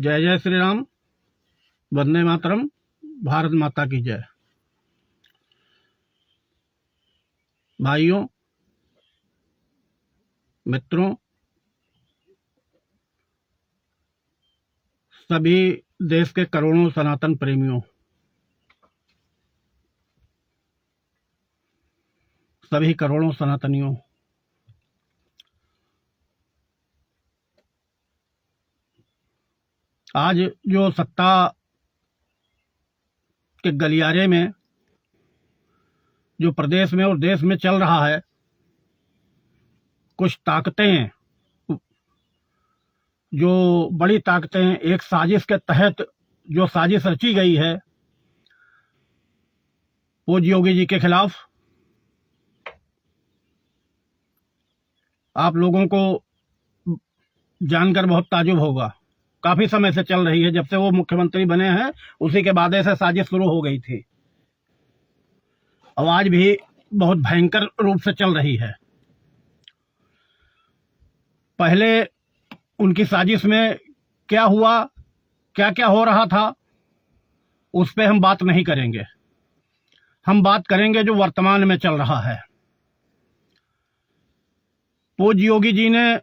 जय जय श्री राम, वंदे मातरम, भारत माता की जय। भाइयों, मित्रों, सभी देश के करोड़ों सनातन प्रेमियों, सभी करोड़ों सनातनियों, आज जो सत्ता के गलियारे में जो प्रदेश में और देश में चल रहा है, कुछ ताकतें, जो बड़ी ताकतें एक साजिश के तहत जो साजिश रची गई है पूज्य योगी जी के खिलाफ, आप लोगों को जानकर बहुत ताजुब होगा। काफी समय से चल रही है, जब से वो मुख्यमंत्री बने हैं उसी के बाद से साजिश शुरू हो गई थी और आज भी बहुत भयंकर रूप से चल रही है। पहले उनकी साजिश में क्या हुआ, क्या क्या हो रहा था, उस पे हम बात नहीं करेंगे। हम बात करेंगे जो वर्तमान में चल रहा है। पूज्य योगी जी ने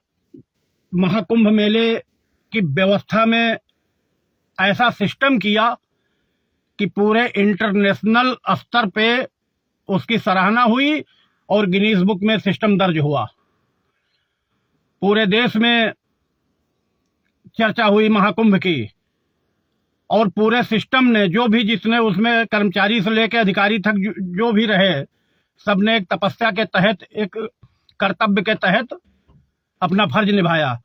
महाकुंभ मेले की व्यवस्था में ऐसा सिस्टम किया कि पूरे इंटरनेशनल स्तर पे उसकी सराहना हुई और गिनीज बुक में सिस्टम दर्ज हुआ। पूरे देश में चर्चा हुई महाकुंभ की और पूरे सिस्टम ने, जो भी जिसने उसमें कर्मचारी से लेकर अधिकारी तक जो भी रहे, सबने एक तपस्या के तहत, एक कर्तव्य के तहत अपना फर्ज निभाया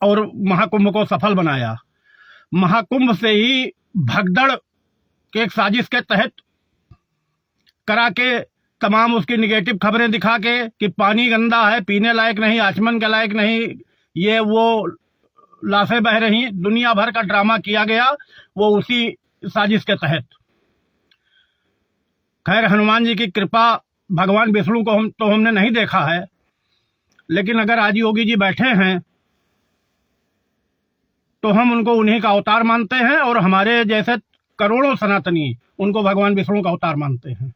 और महाकुंभ को सफल बनाया। महाकुंभ से ही भगदड़ के एक साजिश के तहत करा के तमाम उसकी निगेटिव खबरें दिखा के कि पानी गंदा है, पीने लायक नहीं, आचमन के लायक नहीं, ये वो लाशें बह रही, दुनिया भर का ड्रामा किया गया वो उसी साजिश के तहत। खैर, हनुमान जी की कृपा, भगवान विष्णु को हमने नहीं देखा है, लेकिन अगर आज योगी जी बैठे हैं तो हम उनको उन्हीं का अवतार मानते हैं और हमारे जैसे करोड़ों सनातनी उनको भगवान विष्णु का अवतार मानते हैं।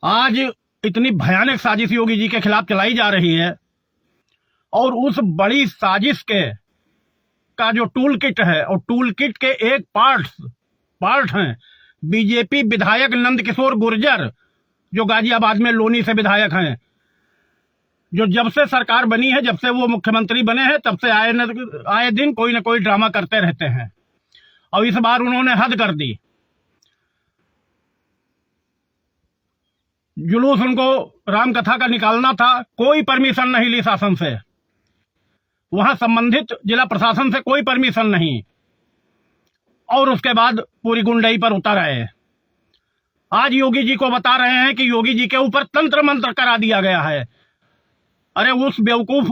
आज इतनी भयानक साजिश योगी जी के खिलाफ चलाई जा रही है और उस बड़ी साजिश का जो टूल किट है, और टूल किट के एक पार्ट हैं बीजेपी विधायक नंद किशोर गुर्जर, जो गाजियाबाद में लोनी से विधायक हैं, जो जब से सरकार बनी है, जब से वो मुख्यमंत्री बने हैं, तब से आए दिन कोई ना कोई ड्रामा करते रहते हैं। और इस बार उन्होंने हद कर दी। जुलूस उनको राम कथा का निकालना था, कोई परमिशन नहीं ली शासन से, वहां संबंधित जिला प्रशासन से कोई परमिशन नहीं, और उसके बाद पूरी गुंडई पर उतर आए। आज योगी जी को बता रहे हैं कि योगी जी के ऊपर तंत्र मंत्र करा दिया गया है। अरे उस बेवकूफ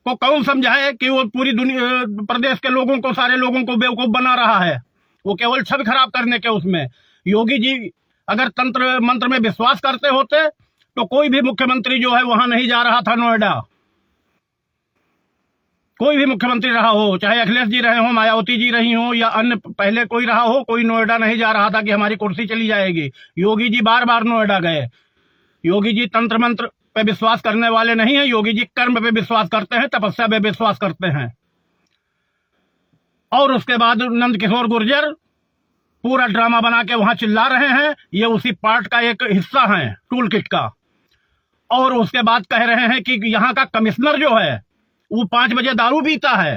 को कौन समझाए कि वो पूरी दुनिया, प्रदेश के लोगों को, सारे लोगों को बेवकूफ बना रहा है। वो केवल छवि खराब करने के उसमें। योगी जी अगर तंत्र मंत्र में विश्वास करते होते तो कोई भी मुख्यमंत्री जो है वहां नहीं जा रहा था नोएडा। कोई भी मुख्यमंत्री रहा हो, चाहे अखिलेश जी रहे हो, मायावती जी रही हो, या अन्य पहले कोई रहा हो, कोई नोएडा नहीं जा रहा था कि हमारी कुर्सी चली जाएगी। योगी जी बार बार नोएडा गए। योगी जी तंत्र मंत्र पे विश्वास करने वाले नहीं है, योगी जी कर्म पे विश्वास करते हैं, तपस्या पे विश्वास करते हैं। और उसके बाद नंद किशोर गुर्जर पूरा ड्रामा बना के वहां चिल्ला रहे हैं, ये उसी पार्ट का एक हिस्सा है, टूल किट का। और उसके बाद कह रहे हैं कि यहाँ का कमिश्नर जो है वो 5 बजे दारू पीता है,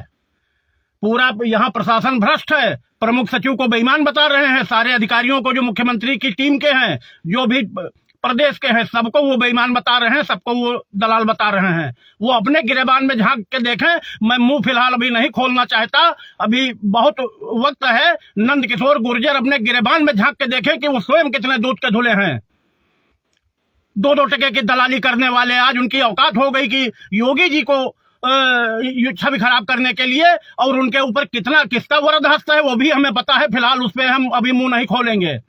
पूरा यहाँ प्रशासन भ्रष्ट है, प्रमुख सचिव को बेईमान बता रहे हैं, सारे अधिकारियों को जो मुख्यमंत्री की टीम के हैं, जो भी प्रदेश के हैं, सबको वो बेईमान बता रहे हैं, सबको वो दलाल बता रहे हैं। वो अपने गिरेबान में झांक के देखें। मैं मुंह फिलहाल अभी नहीं खोलना चाहता, अभी बहुत वक्त है। नंद किशोर गुर्जर अपने गिरेबान में झांक के देखें कि वो स्वयं कितने दूध के धुले हैं। 2-2 टके की दलाली करने वाले आज उनकी औकात हो गई कि योगी जी को छवि खराब करने के लिए, और उनके ऊपर किसका वरद हस्त है वो भी हमें पता है। फिलहाल उस पर हम अभी मुंह नहीं खोलेंगे।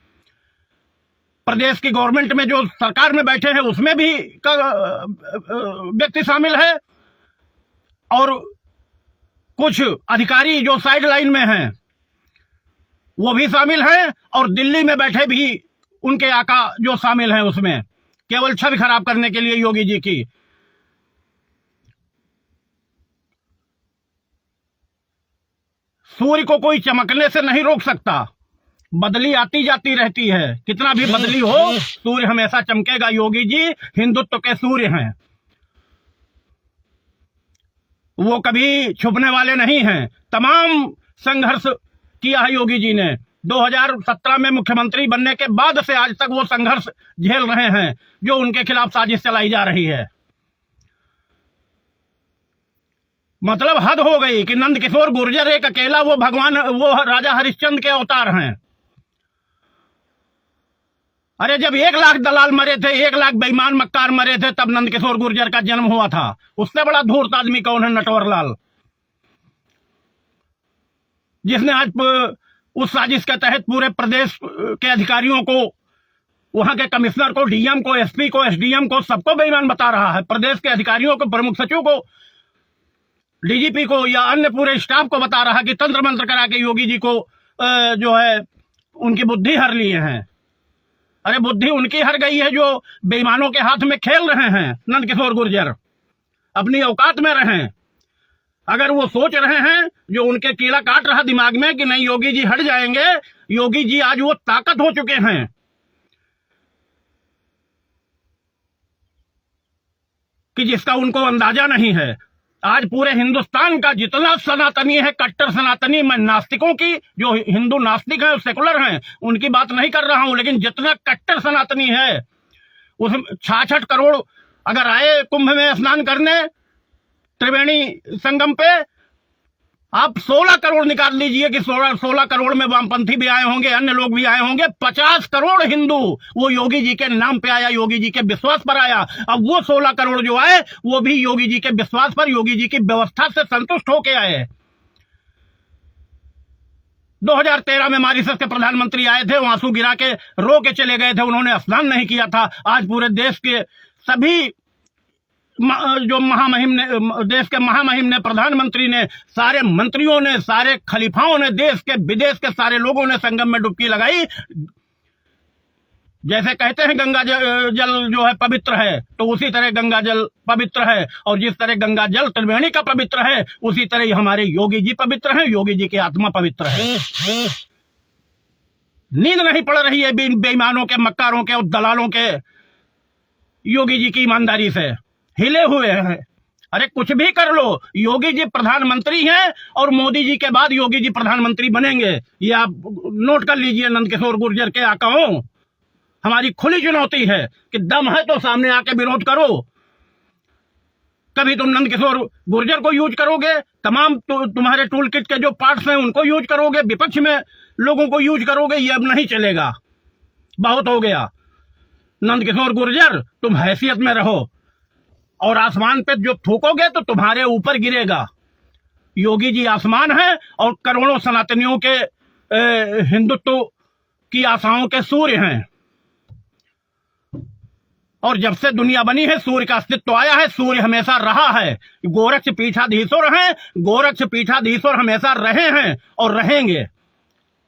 प्रदेश की गवर्नमेंट में जो सरकार में बैठे हैं उसमें भी व्यक्ति शामिल है, और कुछ अधिकारी जो साइड लाइन में हैं वो भी शामिल हैं, और दिल्ली में बैठे भी उनके आका जो शामिल हैं उसमें, केवल छवि खराब करने के लिए योगी जी की। सूर्य को कोई चमकने से नहीं रोक सकता, बदली आती जाती रहती है, कितना भी बदली हो सूर्य हमेशा चमकेगा। योगी जी हिंदुत्व के सूर्य हैं, वो कभी छुपने वाले नहीं हैं। तमाम संघर्ष किया है योगी जी ने। 2017 में मुख्यमंत्री बनने के बाद से आज तक वो संघर्ष झेल रहे हैं जो उनके खिलाफ साजिश चलाई जा रही है। मतलब हद हो गई कि नंदकिशोर गुर्जर एक अकेला वो भगवान, वो राजा हरिश्चंद्र के अवतार हैं। अरे जब 1 लाख दलाल मरे थे, 1 लाख बेईमान मक्कार मरे थे, तब नंदकिशोर गुर्जर का जन्म हुआ था। उससे बड़ा धूर्त आदमी कौन है? नटवर लाल, जिसने आज उस साजिश के तहत पूरे प्रदेश के अधिकारियों को, वहां के कमिश्नर को, डीएम को, एसपी को, एसडीएम को, सबको बेईमान बता रहा है। प्रदेश के अधिकारियों को, प्रमुख सचिव को, डीजीपी को या अन्य पूरे स्टाफ को बता रहा है कि तंत्र मंत्र करा के योगी जी को जो है उनकी बुद्धि हर लिए हैं। अरे बुद्धि उनकी हर गई है जो बेईमानों के हाथ में खेल रहे हैं। नंदकिशोर गुर्जर अपनी औकात में रहें। अगर वो सोच रहे हैं, जो उनके कीड़ा काट रहा दिमाग में कि नहीं योगी जी हट जाएंगे, योगी जी आज वो ताकत हो चुके हैं कि जिसका उनको अंदाजा नहीं है। आज पूरे हिंदुस्तान का जितना सनातनी है, कट्टर सनातनी, मैं नास्तिकों की, जो हिंदू नास्तिक हैं, सेकुलर हैं, उनकी बात नहीं कर रहा हूं, लेकिन जितना कट्टर सनातनी है, उस 66 करोड़ अगर आए कुंभ में स्नान करने त्रिवेणी संगम पे, आप 16 करोड़ निकाल लीजिए कि 16 करोड़ में वामपंथी भी आए होंगे, अन्य लोग भी आए होंगे। 50 करोड़ हिंदू वो योगी जी के नाम पे आया, योगी जी के विश्वास पर आया। अब वो 16 करोड़ जो आए वो भी योगी जी के विश्वास पर, योगी जी की व्यवस्था से संतुष्ट होके आए। 2013 में मॉरिशस के प्रधानमंत्री आए थे, वो आंसू गिरा के रो के चले गए थे, उन्होंने स्नान नहीं किया था। आज पूरे देश के सभी जो महामहिम ने, देश के महामहिम ने, प्रधानमंत्री ने, सारे मंत्रियों ने, सारे खलीफाओं ने, देश के विदेश के सारे लोगों ने संगम में डुबकी लगाई। जैसे कहते हैं गंगा जल जो है पवित्र है, तो उसी तरह गंगा जल पवित्र है, और जिस तरह गंगा जल त्रिवेणी का पवित्र है, उसी तरह हमारे योगी जी पवित्र हैं, योगी जी की आत्मा पवित्र है। नींद नहीं पड़ रही है बेईमानों के, मक्कारों के और दलालों के योगी जी की ईमानदारी से, हिले हुए हैं। अरे कुछ भी कर लो, योगी जी प्रधानमंत्री हैं और मोदी जी के बाद योगी जी प्रधानमंत्री बनेंगे। ये आप नोट कर लीजिए। नंदकिशोर गुर्जर के आकाओं, हमारी खुली चुनौती है कि दम है तो सामने आके विरोध करो। कभी तुम नंदकिशोर गुर्जर को यूज करोगे, तमाम तुम्हारे टूल किट के जो पार्ट्स हैं उनको यूज करोगे, विपक्ष में लोगों को यूज करोगे, ये अब नहीं चलेगा, बहुत हो गया। नंदकिशोर गुर्जर तुम हैसियत में रहो, और आसमान पे जो थूकोगे तो तुम्हारे ऊपर गिरेगा। योगी जी आसमान है और करोड़ों सनातनियों के हिंदुत्व की आशाओं के सूर्य हैं। और जब से दुनिया बनी है सूर्य का अस्तित्व आया है, सूर्य हमेशा रहा है। गोरक्ष पीठाधीश्वर हैं, गोरक्ष पीठाधीश्वर हमेशा रहे हैं और रहेंगे।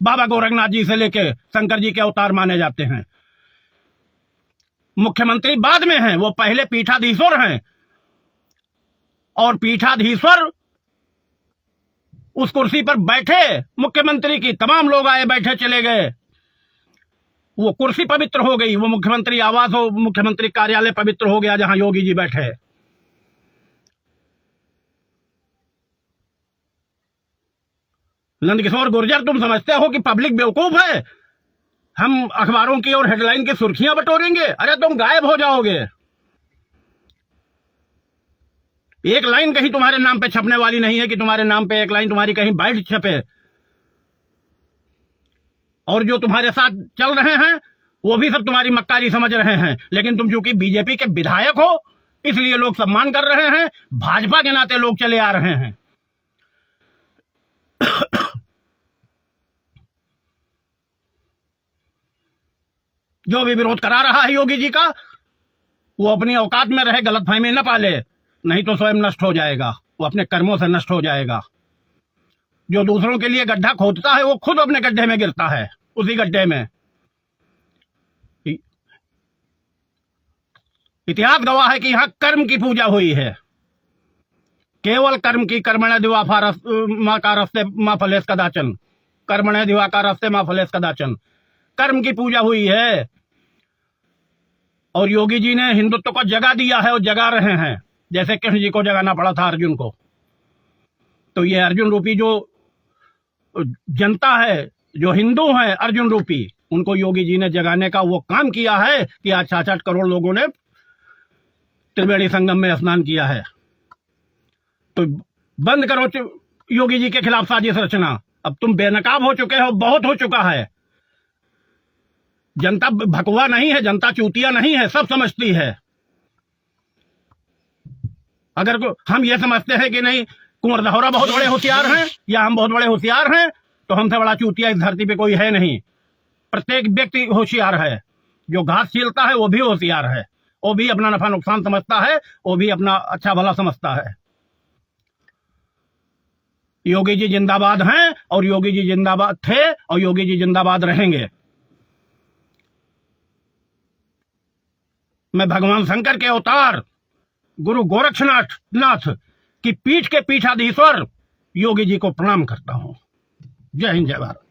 बाबा गोरखनाथ जी से लेके शंकर जी के अवतार माने जाते हैं। मुख्यमंत्री बाद में हैं, वो पहले पीठाधीश्वर हैं, और पीठाधीश्वर उस कुर्सी पर बैठे मुख्यमंत्री की, तमाम लोग आए बैठे चले गए, वो कुर्सी पवित्र हो गई, वो मुख्यमंत्री आवास हो, मुख्यमंत्री कार्यालय पवित्र हो गया जहां योगी जी बैठे। नंदकिशोर गुर्जर तुम समझते हो कि पब्लिक बेवकूफ है, हम अखबारों की और हेडलाइन की सुर्खियां बटोरेंगे? अरे तुम गायब हो जाओगे। एक लाइन कहीं तुम्हारे नाम पे छपने वाली नहीं है कि तुम्हारे नाम पे एक लाइन तुम्हारी कहीं बाइट छपे। और जो तुम्हारे साथ चल रहे हैं वो भी सब तुम्हारी मक्कारी समझ रहे हैं, लेकिन तुम चूंकि बीजेपी के विधायक हो इसलिए लोग सम्मान कर रहे हैं, भाजपा के नाते लोग चले आ रहे हैं। जो भी विरोध करा रहा है योगी जी का, वो अपनी औकात में रहे, गलतफहमी न पाले, नहीं तो स्वयं नष्ट हो जाएगा। वो अपने कर्मों से नष्ट हो जाएगा। जो दूसरों के लिए गड्ढा खोदता है वो खुद अपने गड्ढे में गिरता है, उसी गड्ढे में। इतिहास गवाह है कि यहां कर्म की पूजा हुई है, केवल कर्म की। कर्मणे दिवाकारस्ते मां फलेस कदाचन, कर्मणे दिवाकारस्ते मां फलेस कदाचन, कर्म की पूजा हुई है। और योगी जी ने हिंदुत्व को जगा दिया है और जगा रहे हैं, जैसे कृष्ण जी को जगाना पड़ा था अर्जुन को। तो ये अर्जुन रूपी जो जनता है, जो हिंदू है अर्जुन रूपी, उनको योगी जी ने जगाने का वो काम किया है कि आज 66 करोड़ लोगों ने त्रिवेणी संगम में स्नान किया है। तो बंद करो योगी जी के खिलाफ साजिश रचना। अब तुम बेनकाब हो चुके हो, बहुत हो चुका है। जनता भकवा नहीं है, जनता चूतिया नहीं है, सब समझती है। अगर हम ये समझते हैं कि नहीं कुंवर दहोरा बहुत बड़े होशियार हैं या हम बहुत बड़े होशियार हैं, तो हमसे बड़ा चूतिया इस धरती पे कोई है नहीं। प्रत्येक व्यक्ति होशियार है। जो घास छीलता है वो भी होशियार है, वो भी अपना नफा नुकसान समझता है, वो भी अपना अच्छा भला समझता है। योगी जी जिंदाबाद हैं और योगी जी जिंदाबाद थे और योगी जी जिंदाबाद रहेंगे। मैं भगवान शंकर के अवतार गुरु गोरक्षनाथ की पीठ के पीठाधीश्वर योगी जी को प्रणाम करता हूं। जय हिंद, जय भारत।